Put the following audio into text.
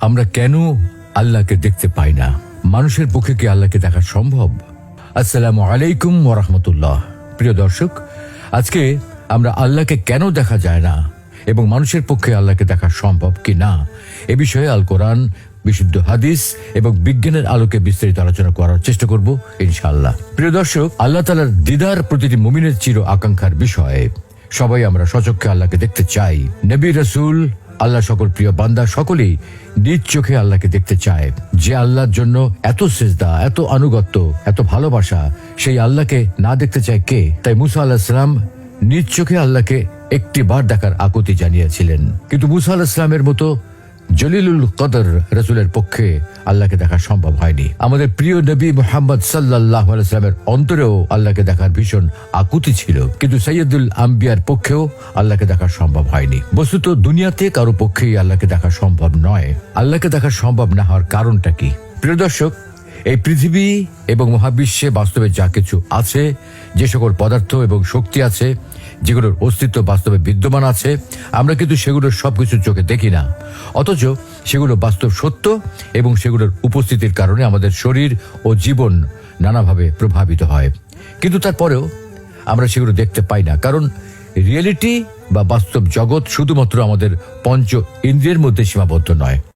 আমরা কেন আল্লাহকে দেখতে পাই না? মানুষের পক্ষে কি আল্লাহকে দেখা সম্ভব? আসসালামু আলাইকুম ওয়া রাহমাতুল্লাহ। প্রিয় দর্শক, আজকে আমরা আল্লাহকে কেন দেখা যায় না এবং মানুষের পক্ষে আল্লাহকে দেখা সম্ভব কি না এ বিষয়ে আল কোরআন, বিশুদ্ধ হাদিস এবং বিজ্ঞানের আলোকে বিস্তারিত আলোচনা করার চেষ্টা করব ইনশাআল্লাহ। প্রিয় দর্শক, আল্লাহ তাআলার দিদার প্রতিটি মুমিনের চির আকাঙ্ক্ষার বিষয়। সবাই আমরা সচক্ষে আল্লাহকে দেখতে চাই। নবী, রাসূল, আল্লাহ সকল প্রিয় বান্দা সকলেই নিজ চোখে আল্লাহকে দেখতে চায়। যে আল্লাহর জন্য এত সিজদা, এত আনুগত্য, এত ভালোবাসা, সেই আল্লাহকে না দেখতে চায় কে? তাই মুসা আলাইহিস সালাম নিজ চোখে আল্লাহকে একটি বার দেখার আকুতি জানিয়েছিলেন। কিন্তু মুসা আলাইহিস সালামের মতো জলিলুল কদর রাসূলের পক্ষে আল্লাহকে দেখা সম্ভব হয়নি। আমাদের প্রিয় নবী মুহাম্মদ সাল্লাল্লাহু আলাইহি ওয়াসাল্লামের অন্তরেও আল্লাহকে দেখার ভীষণ আকুতি ছিল, কিন্তু সাইয়্যিদুল আম্বিয়ার পক্ষেও আল্লাহকে দেখা সম্ভব হয়নি। বস্তুত দুনিয়াতে কারো পক্ষেই আল্লাহকে দেখা সম্ভব নয়। আল্লাহকে দেখা সম্ভব না হওয়ার কারণটা কি? প্রিয় দর্শক, এই পৃথিবী এবং মহাবিশ্বে বাস্তবে যা কিছু আছে, যে সকল পদার্থ এবং শক্তি আছে, যেগুলোর অস্তিত্ব বাস্তবে বিদ্যমান আছে, আমরা কিন্তু সেগুলোর সবকিছু চোখে দেখি না। অথচ সেগুলো বাস্তব সত্য এবং সেগুলোর উপস্থিতির কারণে আমাদের শরীর ও জীবন নানাভাবে প্রভাবিত হয়। কিন্তু তারপরেও আমরা সেগুলো দেখতে পাই না, কারণ রিয়েলিটি বা বাস্তব জগৎ শুধুমাত্র আমাদের পঞ্চ ইন্দ্রিয়ের মধ্যে সীমাবদ্ধ নয়।